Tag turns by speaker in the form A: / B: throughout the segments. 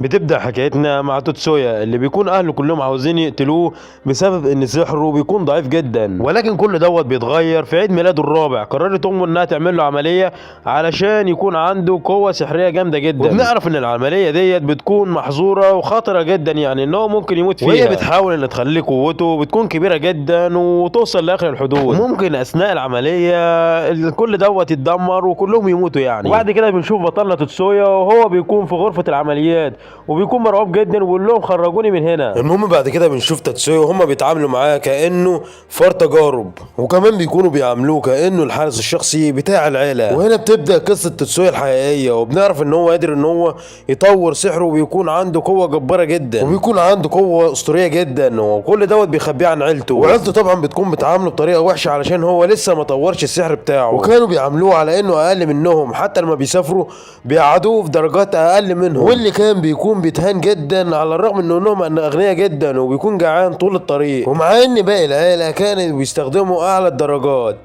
A: بتبدأ حكايتنا مع توتسويا اللي بيكون أهله كلهم عاوزين يقتلوه بسبب إن سحره بيكون ضعيف جدا، ولكن كل دوت بيتغير في عيد ميلاده الرابع. قررت أمه إنها تعمل له عملية علشان يكون عنده قوة سحرية جامدة جدا، وبنعرف إن العملية ديت بتكون محظورة وخطرة جدا، يعني إن هو ممكن يموت فيها، وهي بتحاول إن تخلي قوته بتكون كبيرة جدا وتوصل لآخر الحدود. ممكن أثناء العملية كل دوت يتدمر وكلهم يموتوا يعني. وبعد كده بنشوف بطلنا توتسويا وهو بيكون في غرفة العمليات وبيكون مرعوب جدا وبيقول لهم خرجوني من هنا.
B: المهم بعد كده بنشوف تاتسويا وهما بيتعاملوا معاه كانه فار تجارب، وكمان بيكونوا بيعاملوه كانه الحارس الشخصي بتاع العيله. وهنا بتبدا قصه تاتسويا الحقيقيه، وبنعرف ان هو قادر ان هو يطور سحره وبيكون عنده قوه جباره جدا، وبيكون عنده قوه اسطوريه جدا، وكل دوت بيخبيه عن عيلته. وعيلته طبعا بتكون بتعامله بطريقه وحشه علشان هو لسه ما طورش السحر بتاعه، وكانوا بيعاملوه على انه اقل منهم، حتى لما بيسافروا بيقعدوه في درجات اقل منهم، واللي كان بيكون بيتهان جدا على الرغم من انهم اغنياء جدا، وبيكون جعان طول الطريق. ومع ان باقي العيله كانوا بيستخدموا اعلى الدرجات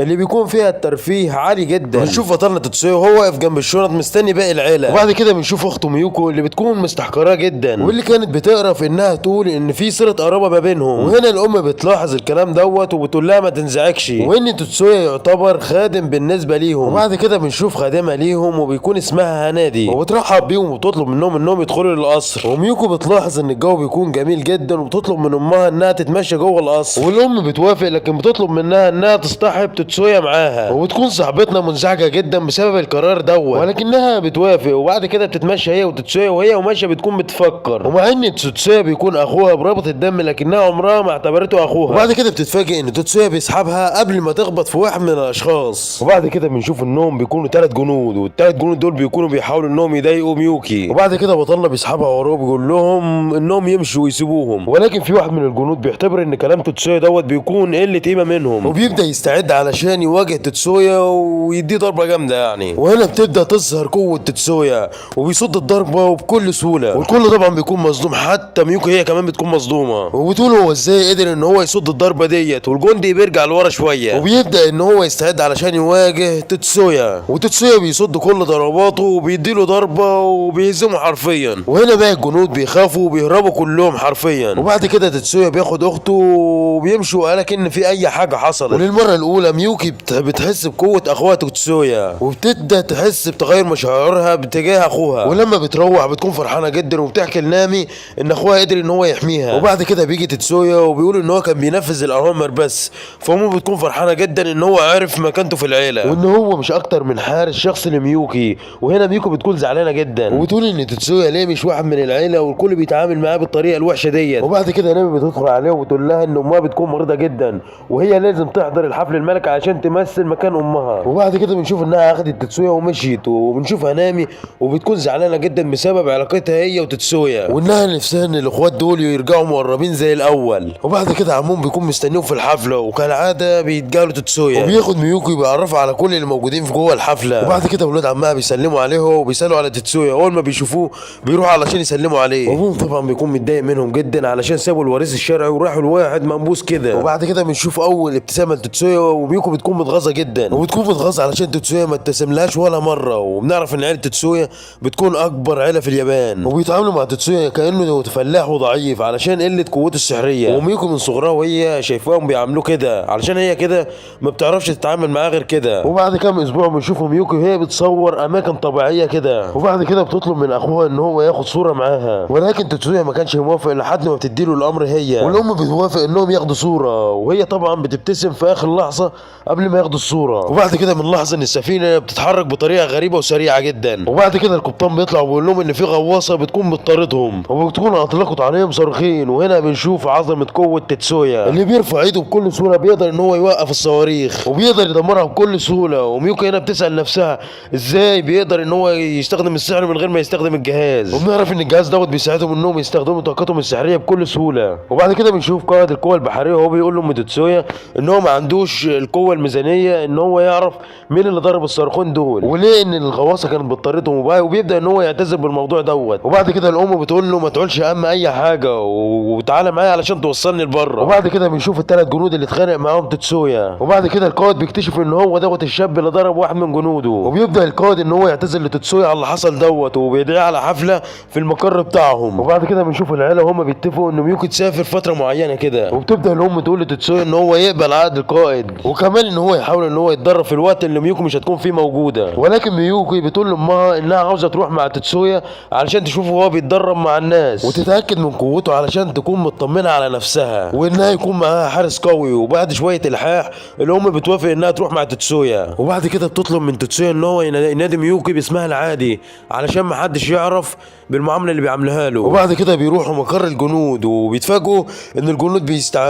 B: اللي بيكون فيها الترفيه عالي جدا. بنشوف بطلنا تاتسويا وهو واقف جنب الشنط مستني باقي العيله، وبعد كده بنشوف اخته ميوكو اللي بتكون مستحقراه جدا، واللي كانت بتقرف انها تقول ان في صله قرابه ما بينهم. وهنا الام بتلاحظ الكلام دوت وبتقول لها ما تنزعجش، وان تاتسويا يعتبر خادم بالنسبه ليهم. وبعد كده بنشوف خادمه ليهم وبيكون اسمها هنادي، وبترحب بيهم وبتطلب منهم انهم يدخلوا للقصر. وميوكو بتلاحظ ان الجو بيكون جميل جدا وبتطلب من امها انها تتمشى جوه القصر، والام بتوافق لكن بتطلب منها انها تصطحب تاتسويا معاها. وبتكون صاحبتنا منزعجه جدا بسبب القرار دوت، ولكنها بتوافق. وبعد كده بتتمشى هي وتاتسويا، وهي وماشيه بتكون بتفكر، ومع ان تاتسويا بيكون اخوها برابط الدم لكنها عمرها ما اعتبرته اخوها. وبعد كده بتتفاجئ ان تاتسويا بيسحبها قبل ما تخبط في واحد من الاشخاص. وبعد كده بنشوف انهم بيكونوا 3 جنود، والثلاث جنود دول بيكونوا بيحاولوا انهم يضايقوا ميوكي. وبعد كده بطلنا بيسحبها وراه بيقول لهم انهم يمشوا ويسيبوهم، ولكن في واحد من الجنود بيعتبر ان كلام تاتسويا دوت بيكون قله قيمه منهم، وبيبدا يستعد علشان يواجه تاتسويا ويديه ضربه جامده يعني. وهنا بتبدا تظهر قوه تاتسويا وبيصد الضربه وبكل سهوله، والكل طبعا بيكون مصدوم، حتى ميوكي هي كمان بتكون مصدومه، وبتقول هو ازاي قدر ان هو يصد الضربه ديت. والجندي بيرجع لورا شويه وبيبدا ان هو يستعد علشان يواجه تاتسويا، وتاتسويا بيصد كل ضرباته وبيديله ضربه وبيهزمه حرفيا. وهنا بقى الجنود بيخافوا وبيهربوا كلهم حرفيا. وبعد كده تاتسويا بياخد اخته وبيمشوا ولا كأن في اي حاجه حصلت. وللمره الاولى ميوكي بتحس بقوه اخوها تاتسويا، وبتبدا تحس بتغير مشاعرها بتجاه اخوها. ولما بتروح بتكون فرحانه جدا وبتحكي لنامي ان اخوها قدر ان هو يحميها. وبعد كده بيجي تاتسويا وبيقول ان هو كان بينفذ الاوامر بس، فامه بتكون فرحانه جدا ان هو عرف مكانته في العيله وان هو مش اكتر من حارس شخصي لميوكي. وهنا ميوكي بتكون زعلانه جدا وبتقول ان تاتسويا ليه مش واحد من العيله والكل بيتعامل معاه بالطريقه الوحشه ديت. وبعد كده نامي بتدخل عليه وبتقول لها ان امها بتكون مريضه جدا وهي لازم تحضر الحفل الملكي عشان تمثل مكان امها. وبعد كده بنشوف انها اخدت تاتسويا ومشيت، وبنشوف هنامي وبتكون زعلانه جدا بسبب علاقتها هي وتاتسويا، وانها نفسها ان الاخوات دول يرجعوا مقربين زي الاول. وبعد كده عمهم بيكون مستنيهم في الحفله، وكالعاده بيتجاهلوا تاتسويا وبياخد ميوكي وبيعرفها على كل اللي موجودين في جوه الحفله. وبعد كده ولاد عمها بيسلموا عليه وبيسالوا على تاتسويا، اول ما بيشوفوه بيروحوا علشان يسلموا عليه. وابوهم طبعا بيكون متضايق منهم جدا علشان سابوا الوريث الشرعي وراحوا لواحد منبوس كده. وبعد كده بنشوف اول ابتسامه لتاتسويا وميوكو بتكون متغاظه جدا، وبتكون متغاظه علشان تاتسويا ما ابتسملهاش ولا مره. وبنعرف ان عيله تاتسويا بتكون اكبر عيله في اليابان، وبيتعاملوا مع تاتسويا كانه فلاح وضعيف علشان قله قوته السحريه. وميوكو من صغرها وهي شايفاهم بيعاملوه كده علشان هي كده ما بتعرفش تتعامل معاه غير كده. وبعد كام اسبوع بنشوف ميوكو وهي بتصور اماكن طبيعيه كده، وبعد كده بتطلب من اخوها ان هو ياخد صوره معاها، ولكن تاتسويا ما كانش موافق لحد ما بتديله الامر هي. والام بتوافق انهم ياخدوا صوره، وهي طبعا بتبتسم في اخر لحظه قبل ما ياخدوا الصوره. وبعد كده بنلاحظ ان السفينه بتتحرك بطريقه غريبه وسريعه جدا. وبعد كده القبطان بيطلع وبيقول لهم ان في غواصه بتكون بتطاردهم وبتكون اطلقت عليهم صاروخين. وهنا بنشوف عظمه قوه تاتسويا اللي بيرفع ايده بكل سهوله، بيقدر ان هو يوقف الصواريخ وبيقدر يدمرها بكل سهوله. وميوكا هنا بتسال نفسها ازاي بيقدر ان هو يستخدم السحر من غير ما يستخدم الجهاز. وبنعرف ان الجهاز دوت بيساعدهم انهم يستخدموا طاقتهم السحريه بكل سهوله. وبعد كده بنشوف قائد القوه البحريه وهو بيقول لام تاتسويا ان هو ما عندوش القوه
A: جوه الميزانيه ان هو يعرف مين اللي ضرب الصاروخين دول وليه ان الغواصه كانت بتطاردهم، وبيبدا ان هو يعتذر بالموضوع دوت. وبعد كده الام بتقول له ما تقولش اهم اي حاجه وتعالى معايا علشان توصلني لبره. وبعد كده بنشوف الثلاث جنود اللي اتخانق معاهم تتسويا. وبعد كده القائد بيكتشف ان هو دوت الشاب اللي ضرب واحد من جنوده، وبيبدا القائد ان هو يعتذر لتتسويا على اللي حصل دوت وبيدعيه على حفله في المقر بتاعهم. وبعد كده بنشوف العيله وهم بيتفقوا ان ميوكي تسافر فتره معينه كده، وبتبدا الام تقول لتتسويا ان هو يقبل عقد القائد وكمان ان هو يحاول ان هو يتدرب في الوقت اللي ميوكي مش هتكون فيه موجوده. ولكن ميوكي بتقول لامها انها عاوزه تروح مع تتسويا علشان تشوفه وهو بيتدرب مع الناس وتتاكد من قوته علشان تكون مطمنه على نفسها وانها يكون معاها حارس قوي. وبعد شويه الحاح الام بتوافق انها تروح مع تتسويا، وبعد كده بتطلب من تتسويا ان هو ينادي ميوكي باسمها العادي علشان ما حدش يعرف بالمعامله اللي بيعملها له. وبعد كده بيروحوا مقر الجنود وبيتفاجئوا ان الجنود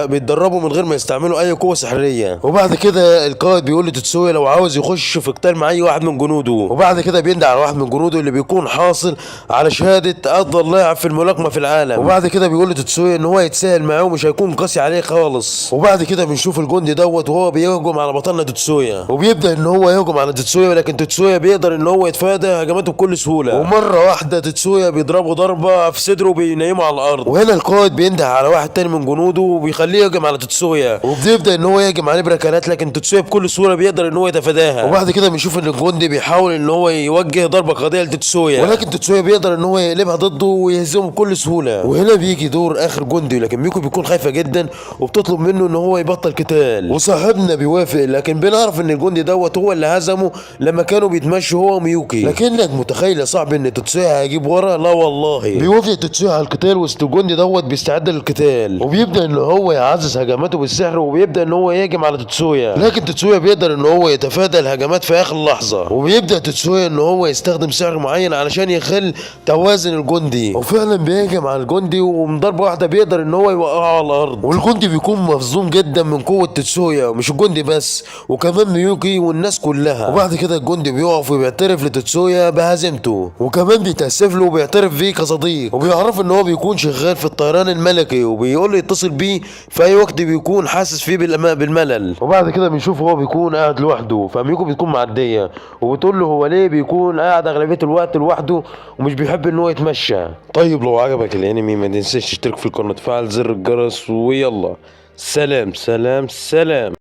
A: بيتدربوا من غير ما يستعملوا اي قوه سحريه. وبعد كده القائد بيقول لتتسويا لو عاوز يخش في قتال مع اي واحد من جنوده. وبعد كده بيندع على واحد من جنوده اللي بيكون حاصل على شهاده افضل لاعب في الملاكمه في العالم. وبعد كده بيقول لتتسويا ان هو يتساهل معاه ومش هيكون قاسي عليه خالص. وبعد كده بنشوف الجندي دوت وهو بيهجم على بطلنا تتسويا، وبيبدا ان هو يهجم على تتسويا، لكن تتسويا بيقدر ان هو يتفادى هجماته بكل سهوله. ومره واحده تتسويا بيضربه ضربه في صدره وبينيمه على الارض. وهنا القائد بينده على واحد تاني من جنوده وبيخليه يهجم على تتسويا، وبيبدا ان هو يهجم عليه بركلات، لكن تتسويا بكل سهوله بيقدر ان هو يتفاداها. وبعد كده بنشوف ان الجندي بيحاول ان هو يوجه ضربه قاضيه لتتسويا، ولكن تتسويا بيقدر ان هو يقلبها ضده ويهزمه بكل سهوله. وهنا بيجي دور اخر جندي، لكن ميوكي بيكون خايفه جدا وبتطلب منه ان هو يبطل قتال، وصاحبنا بيوافق، لكن بنعرف ان الجندي دوت هو اللي هزمه لما كانوا بيتمشوا هو وميوكي. لكنك متخيل يا صاحبي ان تتسويا هيجيب ورا؟ لا والله، بيوافق تتسويا على القتال وسط الجندي دوت بيستعد للقتال، وبيبدا ان هو يعزز هجماته بالسحر وبيبدا ان هو يهجم على تتسويا، لكن تتسويا بيقدر ان هو يتفادى الهجمات في اخر لحظه. وبيبدا تتسويا ان هو يستخدم سحر معين علشان يخل توازن الجندي، وفعلا بيهجم على الجندي ومن ضربه واحده بيقدر ان هو يوقعه على الارض. والجندي بيكون مفزوم جدا من قوه تتسويا، ومش الجندي بس وكمان ميوكي والناس كلها. وبعد كده الجندي بيقف وبيعترف لتتسويا بهزيمته، وكمان بيتاسف له وبيعترف بيه كصديق، وبيعرف ان هو بيكون شغال في الطيران الملكي، وبيقول له يتصل بيه في اي وقت بيكون حاسس فيه بالملل. وبعد كده بنشوف هو بيكون قاعد لوحده، فميوكي بتكون معديه وبتقول له هو ليه بيكون قاعد اغلبيه الوقت لوحده ومش بيحب ان هو يتمشى. طيب لو عجبك الانمي ما تنساش تشترك في القناه وتفعل زر الجرس، ويلا سلام سلام سلام.